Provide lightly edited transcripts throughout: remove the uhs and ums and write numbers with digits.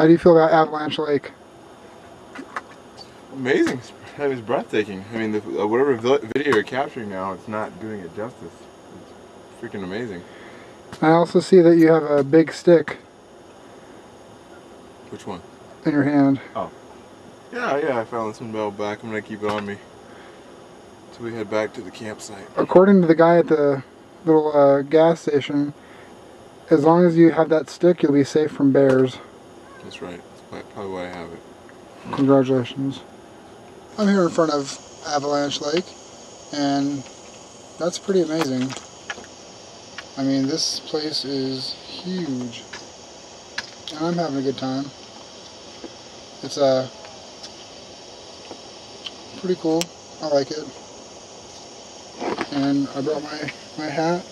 How do you feel about Avalanche Lake? Amazing. It was breathtaking. I mean, whatever video you're capturing now, it's not doing it justice. It's freaking amazing. I also see that you have a big stick. Which one? In your hand. Oh. Yeah, I found this one bell back. I'm going to keep it on me until we head back to the campsite. According to the guy at the little gas station, as long as you have that stick, you'll be safe from bears. That's right. That's probably why I have it. Congratulations. I'm here in front of Avalanche Lake, and that's pretty amazing. I mean, this place is huge, and I'm having a good time. It's pretty cool. I like it. And I brought my hat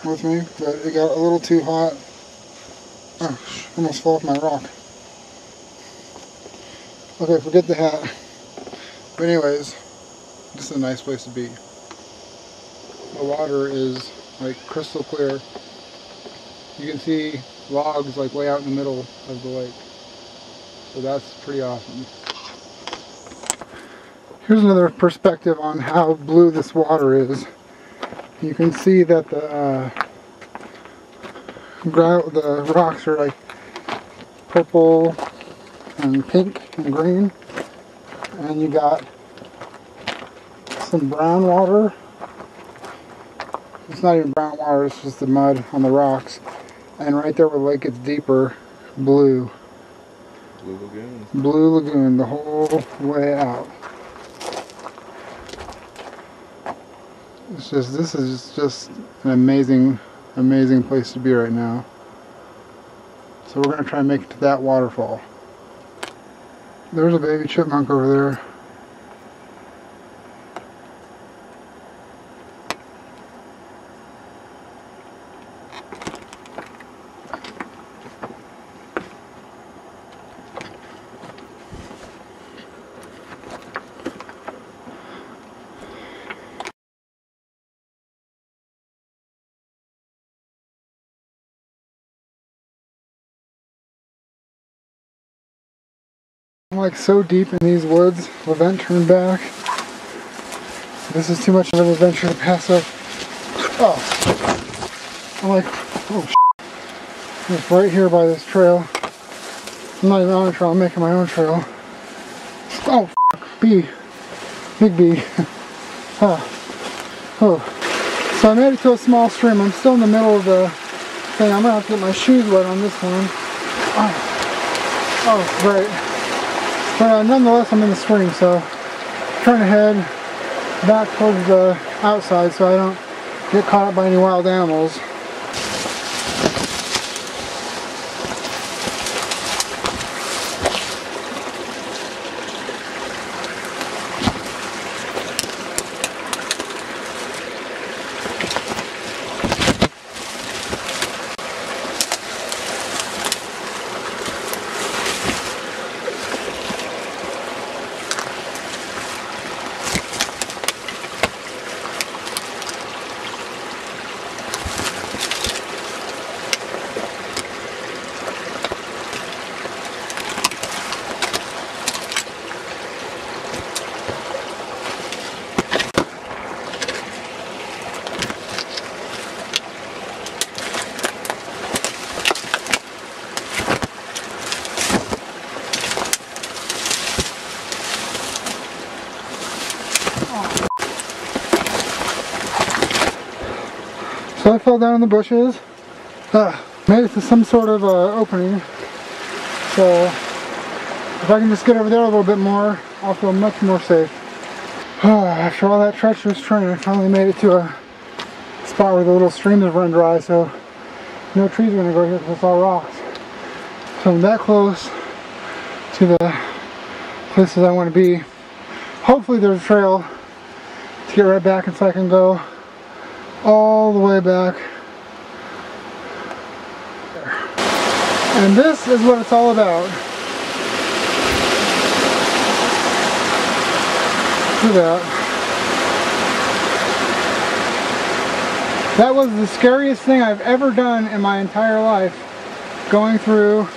with me, but it got a little too hot. Oh, almost fell off my rock. Okay, forget the hat. But anyways, this is a nice place to be. The water is like crystal clear. You can see logs like way out in the middle of the lake. So that's pretty awesome. Here's another perspective on how blue this water is. You can see that the rocks are like purple and pink and green, and you got some brown water. It's not even brown water, it's just the mud on the rocks, and right there where the lake gets deeper, blue. Blue Lagoon. Blue Lagoon the whole way out. This is just an amazing place to be right now. So we're going to try and make it to that waterfall. There's a baby chipmunk over there. I'm like so deep in these woods. Levent turned back. This is too much of an adventure to pass up. Oh. I'm like, oh shit. It's right here by this trail. I'm not even on a trail, I'm making my own trail. Oh, bee. Big bee. Oh. So I made it to a small stream. I'm still in the middle of the thing. I'm going to have to get my shoes wet on this one. Oh, great. But nonetheless, I'm in the stream, so I'm trying to head back towards the outside so I don't get caught up by any wild animals. So I fell down in the bushes, made it to some sort of opening, so if I can just get over there a little bit more, I'll feel much more safe. After all that treacherous terrain, I finally made it to a spot where the little streams have run dry, so no trees are going to go here because it's all rocks. So I'm that close to the places I want to be. Hopefully there's a trail to get right back, and so I can go all the way back there. And this is what it's all about. Look at that. That was the scariest thing I've ever done in my entire life, going through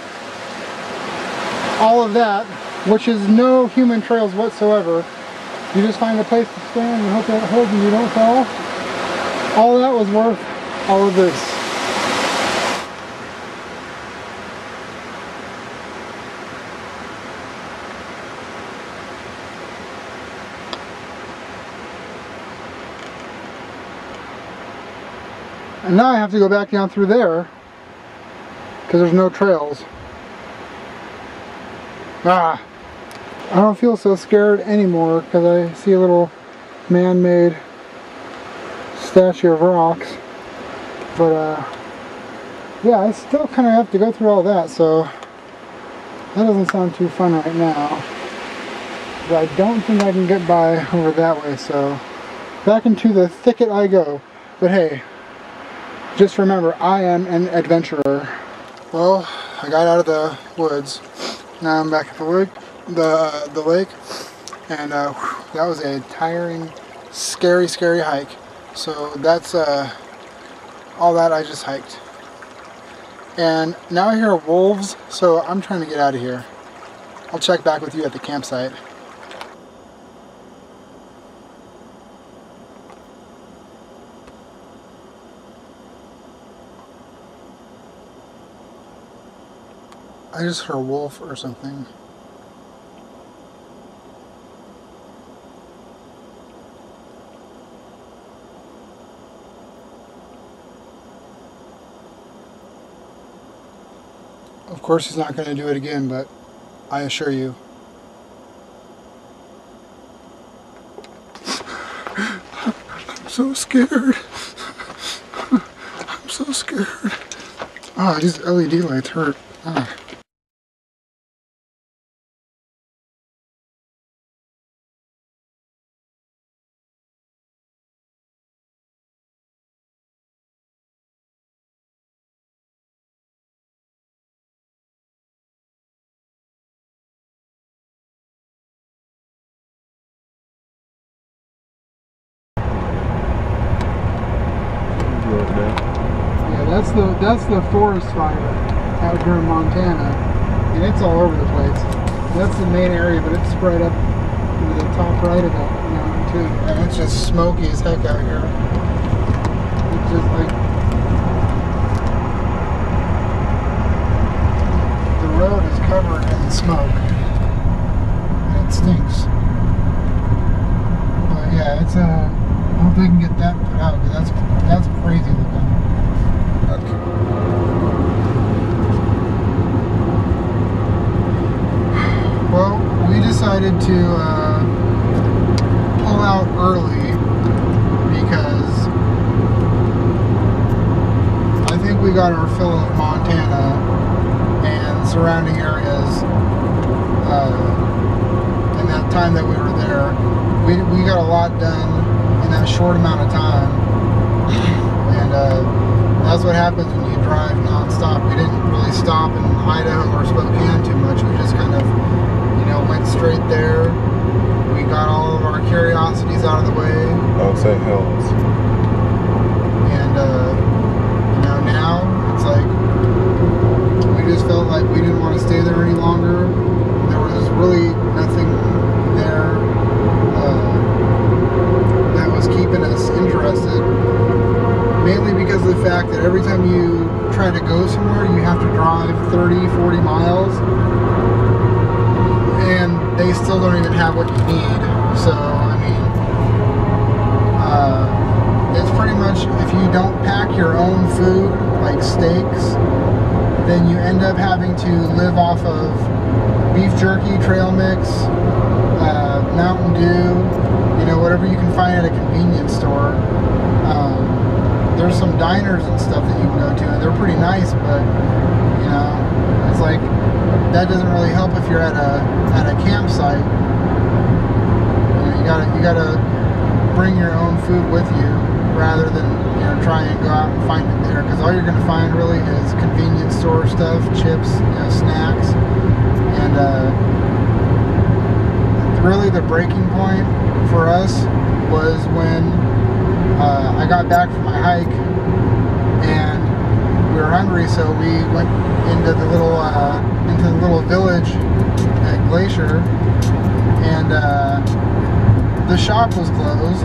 all of that, which is no human trails whatsoever. You just find a place to stand and hope that it holds and you don't fall. All that was worth all of this. And now I have to go back down through there because there's no trails. I don't feel so scared anymore because I see a little man-made statue of rocks. But yeah, I still kind of have to go through all that, so that doesn't sound too fun right now. But I don't think I can get by over that way, so back into the thicket I go. But hey, just remember, I am an adventurer. Well, I got out of the woods. Now I'm back at the lake, and that was a tiring, scary hike. So that's all that I just hiked. And now I hear wolves, so I'm trying to get out of here. I'll check back with you at the campsite. I just heard a wolf or something. Of course he's not going to do it again, but I assure you. I'm so scared. I'm so scared. Ah, these LED lights hurt. Ah. Yeah, that's the forest fire out here in Montana, and it's all over the place. That's the main area, but it's spread up to the top right of that mountain too, and it's just smoky as heck out here. It's just like the road is covered in smoke, and it stinks. But yeah, it's I hope they can get that put out, because that's crazy looking. Well, we decided to pull out early because I think we got our fill of Montana and surrounding areas in that time that we were there. We got a lot done in that short amount of time, and that's what happens when you drive non-stop. We didn't really stop in Idaho or Spokane too much. We just kind of, you know, went straight there. We got all of our curiosities out of the way. Oh, St. Helens. And, you know, now it's like, we just felt like we didn't want to stay there any longer. There was really nothing there that was keeping us interested. Mainly because of the fact that every time you try to go somewhere, you have to drive 30, 40 miles. And they still don't even have what you need. So, I mean, it's pretty much, if you don't pack your own food, like steaks, then you end up having to live off of beef jerky, trail mix, Mountain Dew, you know, whatever you can find at a convenience store. There's some diners and stuff that you can go to, and they're pretty nice, but, you know, it's like, that doesn't really help if you're at a campsite. You know, you gotta bring your own food with you, rather than, you know, try and go out and find it there, because all you're gonna find really is convenience store stuff, chips, you know, snacks, and really the breaking point for us was when I got back from my hike and we were hungry, so we went into the little village at Glacier, and the shop was closed,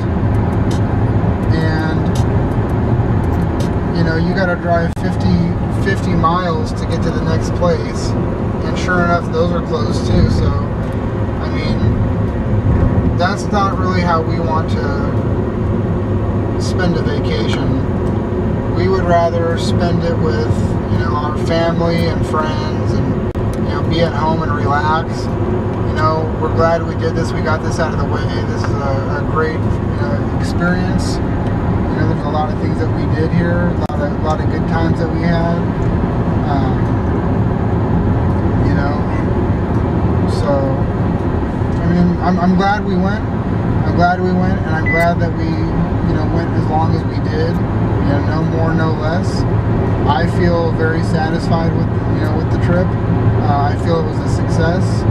and you know, you got to drive 50 miles to get to the next place, and sure enough, those are closed too. So I mean, that's not really how we want to spend a vacation. We would rather spend it with, you know, our family and friends, and, you know, be at home and relax. You know, we're glad we did this. We got this out of the way. This is a great, you know, experience. You know, there's a lot of things that we did here, a lot of good times that we had. You know, so I mean, I'm glad we went. I'm glad we went, and I'm glad that we, you know, went as long as we did. You know, no more, no less. I feel very satisfied with, you know, with the trip. I feel it was a success.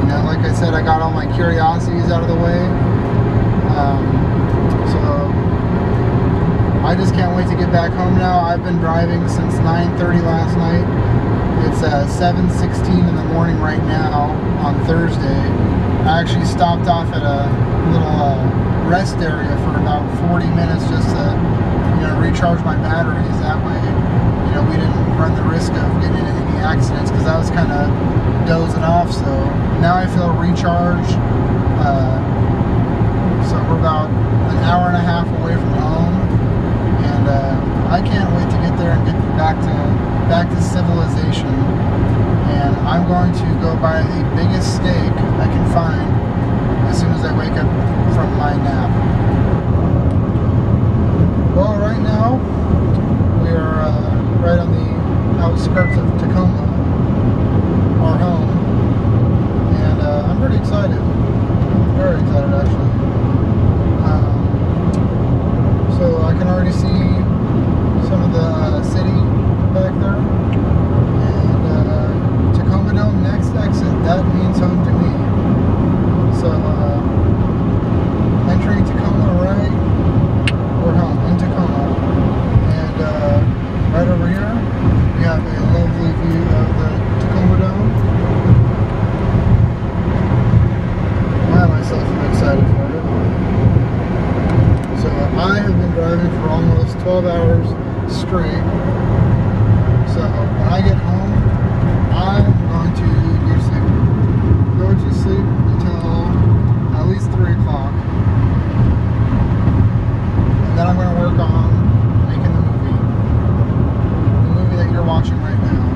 You know, like I said, I got all my curiosities out of the way. So I just can't wait to get back home now. I've been driving since 9:30 last night. It's 7:16 in the morning right now on Thursday. I actually stopped off at a little rest area for about 40 minutes just to, you know, recharge my batteries. That way, you know, we didn't run the risk of getting into any accidents, because I was kind of dozing off. So now I feel recharged. So we're about an hour and a half away from home, and I can't wait to get there and get back to civilization. And I'm going to go buy the biggest steak I can find as soon as I wake up from my nap. Well, right now we are right on the outskirts of Tacoma, our home, and I'm pretty excited. I'm very excited, actually. So I can already see some of the city back there, and Tacoma Dome next exit. That means home to me. So entering Tacoma, right? We're home in Tacoma, and right over here we have a lovely view of the Tacoma Dome. I myself am excited for it. So I have been driving for almost 12 hours straight. So when I get home, I'm going to go to sleep until at least 3 o'clock. Then I'm going to work on making the movie that you're watching right now.